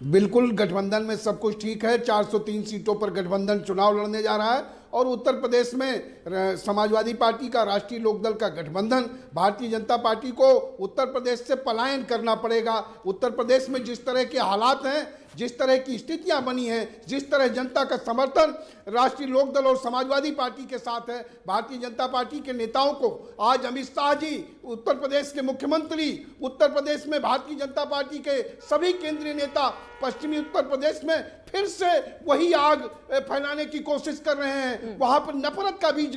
बिल्कुल, गठबंधन में सब कुछ ठीक है। 403 सीटों पर गठबंधन चुनाव लड़ने जा रहा है और उत्तर प्रदेश में समाजवादी पार्टी का, राष्ट्रीय लोकदल का गठबंधन, भारतीय जनता पार्टी को उत्तर प्रदेश से पलायन करना पड़ेगा। उत्तर प्रदेश में जिस तरह के हालात हैं, जिस तरह की स्थितियां बनी हैं, जिस तरह जनता का समर्थन राष्ट्रीय लोकदल और समाजवादी पार्टी के साथ है, भारतीय जनता पार्टी के नेताओं को आज अमित शाह जी, उत्तर प्रदेश के मुख्यमंत्री, उत्तर प्रदेश में भारतीय जनता पार्टी के सभी केंद्रीय नेता पश्चिमी उत्तर प्रदेश में फिर से वही आग फैलाने की कोशिश कर रहे हैं, वहां पर नफरत का बीज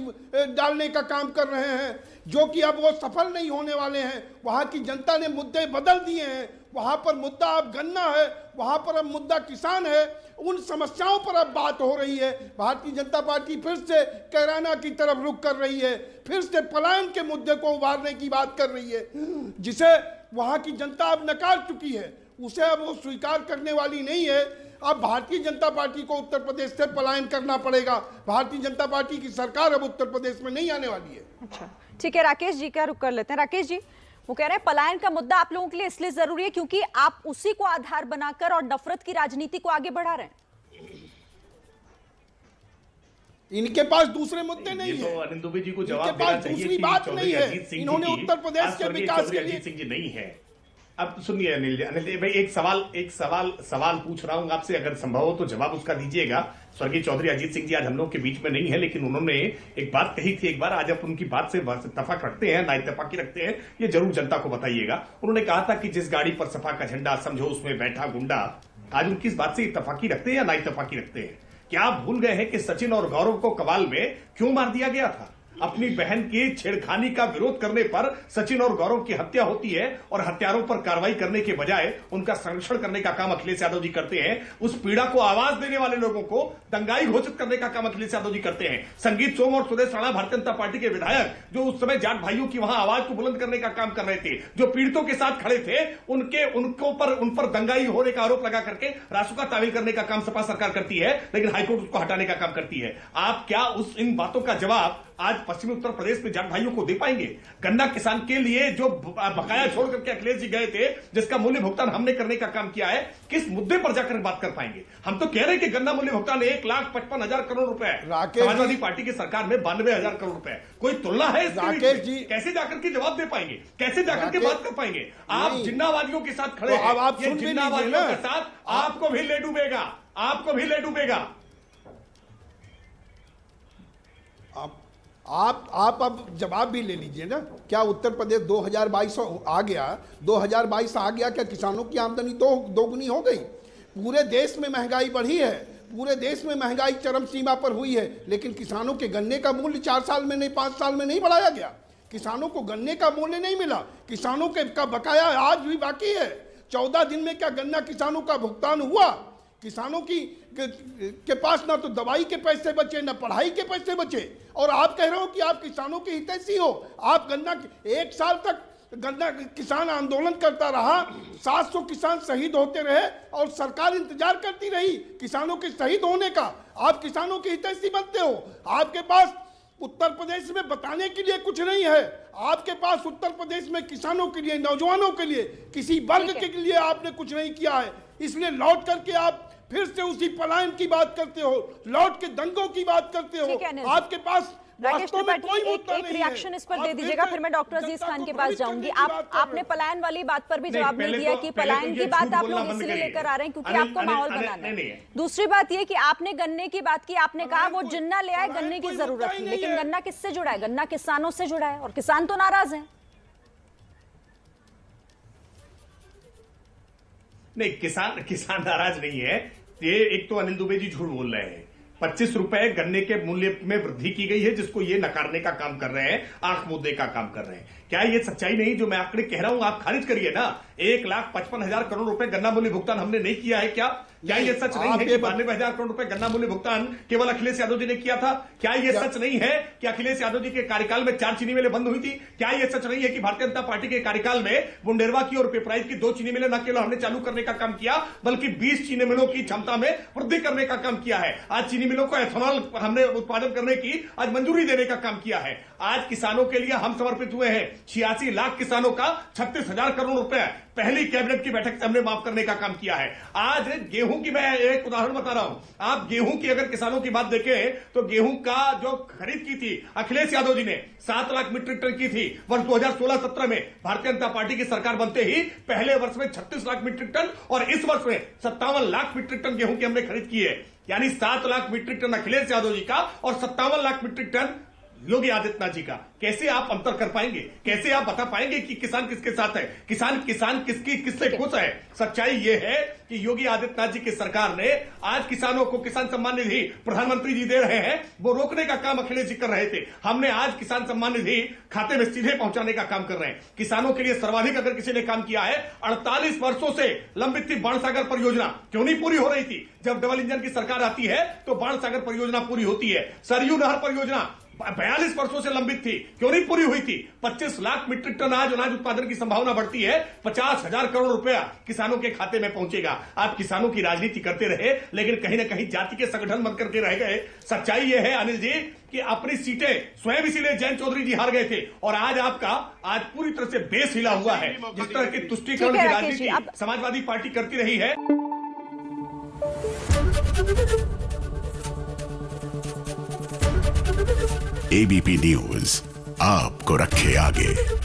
डालने का काम कर रहे हैं, जो कि अब वो सफल नहीं होने वाले हैं। वहां की जनता ने मुद्दे बदल दिए हैं। वहां पर मुद्दा अब गन्ना है, वहां पर अब मुद्दा किसान है। उन समस्याओं पर अब बात हो रही है। भारतीय जनता पार्टी फिर से कैराना की तरफ रुख कर रही है, फिर से पलायन के मुद्दे को उभारने की बात कर रही है, जिसे वहां की जनता अब नकार चुकी है। उसे अब वो स्वीकार करने वाली नहीं है। अब भारतीय जनता पार्टी को उत्तर प्रदेश से पलायन करना पड़ेगा। भारतीय जनता पार्टी की सरकार अब उत्तर प्रदेश में नहीं आने वाली है। अच्छा, ठीक है, राकेश जी का रुख कर लेते हैं। राकेश जी, वो कह रहे हैं पलायन का मुद्दा आप लोगों के लिए इसलिए जरूरी है क्योंकि आप उसी को आधार बनाकर और नफरत की राजनीति को आगे बढ़ा रहे हैं। इनके पास दूसरे मुद्दे नहीं है। तो अनिल दुबे जी को जवाब देना चाहिए दूसरी बात नहीं है। इन्होंने उत्तर प्रदेश के विकास के लिए अजीत सिंह जी नहीं है। अब सुनिए अनिल भाई, एक सवाल पूछ रहा हूं आपसे, अगर संभव हो तो जवाब उसका दीजिएगा। स्वर्गीय चौधरी अजीत सिंह जी आज हम लोग के बीच में नहीं है, लेकिन उन्होंने एक बात कही थी एक बार, आज आप उनकी बात से इत्तेफाक रखते हैं ना इत्तेफाकी रखते हैं, ये जरूर जनता को बताइएगा। उन्होंने कहा था कि जिस गाड़ी पर सपा का झंडा, समझो उसमें बैठा गुंडा। आज उनकी इस बात से इत्तेफाकी रखते हैं या ना इत्तेफाकी रखते हैं? क्या आप भूल गए हैं कि सचिन और गौरव को कवाल में क्यों मार दिया गया था? अपनी बहन की छेड़खानी का विरोध करने पर सचिन और गौरव की हत्या होती है और हत्यारों पर कार्रवाई करने के बजाय उनका संरक्षण करने का काम अखिलेश यादव जी करते हैं। उस पीड़ा को आवाज देने वाले लोगों को दंगाई घोषित करने का काम अखिलेश यादव जी करते हैं। संगीत सोम और सुरेश राणा भारतीय जनता पार्टी के विधायक, जो उस समय जाट भाइयों की वहां आवाज को बुलंद करने का काम कर रहे थे, जो पीड़ितों के साथ खड़े थे, उन पर दंगाई होने का आरोप लगा करके रासुका तामील करने का काम सपा सरकार करती है, लेकिन हाईकोर्ट उसको हटाने का काम करती है। आप क्या इन बातों का जवाब आज पश्चिमी उत्तर प्रदेश में जाट भाइयों को दे पाएंगे? गन्ना किसान के लिए जो बकाया छोड़ करके अखिलेश जी गए थे, जिसका मूल्य भुगतान हमने करने का काम किया है, किस मुद्दे पर जाकर बात कर पाएंगे? हम तो कह रहे हैं कि गन्ना मूल्य भुगतान 1,55,000 करोड़ रुपए, समाजवादी पार्टी की सरकार में 92,000 करोड़ रुपए, कोई तुलना है? राकेश जी कैसे जाकर के जवाब दे पाएंगे? कैसे जाकर के बात कर पाएंगे? आप जिन्नावादियों के साथ खड़े हैं, जिन्नावादियों के साथ आपको भी ले डूबेगा, आपको भी ले डूबेगा। आप अब जवाब भी ले लीजिए ना। क्या उत्तर प्रदेश 2022 आ गया, 2022 आ गया, क्या किसानों की आमदनी दोगुनी हो गई? पूरे देश में महंगाई बढ़ी है, पूरे देश में महंगाई चरम सीमा पर हुई है, लेकिन किसानों के गन्ने का मूल्य 4 साल में नहीं, 5 साल में नहीं बढ़ाया गया। किसानों को गन्ने का मूल्य नहीं मिला। किसानों का बकाया आज भी बाकी है। 14 दिन में क्या गन्ना किसानों का भुगतान हुआ? किसानों के पास ना तो दवाई के पैसे बचे, ना पढ़ाई के पैसे बचे, और आप कह रहे हो कि आप किसानों के हितैषी हो। आप गन्ना 1 साल तक गन्ना किसान आंदोलन करता रहा, 700 किसान शहीद होते रहे और सरकार इंतजार करती रही किसानों के शहीद होने का। आप किसानों के हितैषी बनते हो। आपके पास उत्तर प्रदेश में बताने के लिए कुछ नहीं है। आपके पास उत्तर प्रदेश में किसानों के लिए, नौजवानों के लिए, किसी वर्ग के लिए आपने कुछ नहीं किया है। इसलिए लौट करके आप फिर से उसी पलायन की बात करते हो, लौट के दंगों की बात करते हो। आपके पास वास्तव में कोई मुद्दा नहीं है। रिएक्शन इस पर दे दीजिएगा, फिर मैं डॉक्टर अजीज खान के पास जाऊंगी। आपने पलायन वाली बात पर भी जवाब नहीं दिया कि पलायन की बात आप लोग इसलिए लेकर आ रहे हैं क्योंकि आपको माहौल बनाना है। दूसरी बात यह कि आपने गन्ने की बात की, आपने कहा वो जिन्ना ले आए, गन्ने की जरूरत नहीं, लेकिन गन्ना किससे जुड़ा है? गन्ना किसानों से जुड़ा है और किसान तो नाराज है। नहीं, किसान नाराज नहीं है। ये एक तो अनिल दुबे जी झूठ बोल रहे हैं। 25 रुपए गन्ने के मूल्य में वृद्धि की गई है, जिसको ये नकारने का काम कर रहे हैं, आंख मूंदने का काम कर रहे हैं। क्या ये सच्चाई नहीं जो मैं आंकड़े कह रहा हूं? आप खारिज करिए ना। 1,55,000 करोड़ रुपए गन्ना मूल्य भुगतान हमने नहीं किया है। क्या ये सच नहीं है कि 92,000 करोड़ रुपए गन्ना मूल्य भुगतान केवल अखिलेश यादव जी ने किया था? क्या ये सच नहीं है कि अखिलेश यादव जी के कार्यकाल में 4 चीनी मिलें बंद हुई थी? क्या ये सच नहीं है कि भारतीय जनता पार्टी के कार्यकाल में बुंडेरवा की और पिपराइच की 2 चीनी मिलें न केवल हमने चालू करने का काम किया, बल्कि 20 चीनी मिलों की क्षमता में वृद्धि करने का काम किया है? आज चीनी मिलों को एथेनॉल हमने उत्पादन करने की आज मंजूरी देने का काम किया है। आज किसानों के लिए हम समर्पित हुए हैं। 86 लाख किसानों का 36,000 करोड़ रुपए पहली कैबिनेट की बैठक से हमने माफ करने का काम किया है। आज गेहूं की, मैं एक उदाहरण बता रहा हूं, आप गेहूं की अगर किसानों की बात देखें तो गेहूं का जो खरीद की थी अखिलेश यादव जी ने 7 लाख मीट्रिक टन की थी वर्ष 2016-17 में। भारतीय जनता पार्टी की सरकार बनते ही पहले वर्ष में 36 लाख मीट्रिक टन और इस वर्ष में 57 लाख मीट्रिक टन गेहूं की हमने खरीद की है। यानी 7 लाख मीट्रिक टन अखिलेश यादव जी का और 57 लाख मीट्रिक टन योगी आदित्यनाथ जी का। कैसे आप अंतर कर पाएंगे? कैसे आप बता पाएंगे कि किसान किसके साथ है, किसान किससे खुश है? सच्चाई ये है कि योगी आदित्यनाथ जी की सरकार ने आज किसानों को किसान सम्मान निधि प्रधानमंत्री जी दे रहे हैं, वो रोकने का काम अखिलेश जी कर रहे थे। हमने आज किसान सम्मान निधि खाते में सीधे पहुंचाने का काम कर रहे हैं। किसानों के लिए सर्वाधिक अगर किसी ने काम किया है, 48 वर्षों से लंबित थी बाणसागर परियोजना, क्यों नहीं पूरी हो रही थी? जब डबल इंजन की सरकार आती है तो बाणसागर परियोजना पूरी होती है। सरयू नहर परियोजना 42 वर्षों से लंबित थी, क्यों नहीं पूरी हुई थी? 25 लाख मीट्रिक टन आज अनाज उत्पादन की संभावना बढ़ती है, 50,000 करोड़ रुपया किसानों के खाते में पहुंचेगा। आप किसानों की राजनीति करते रहे, लेकिन कहीं ना कहीं जाति के संगठन बंद करके रह गए। सच्चाई यह है अनिल जी कि अपनी सीटें स्वयं इसीलिए जयंत चौधरी जी हार गए थे और आज आपका आज पूरी तरह से बेस हिला हुआ है। जिस तरह की तुष्टीकरण की राजनीति समाजवादी पार्टी करती रही है। एबीपी न्यूज आपको रखे आगे।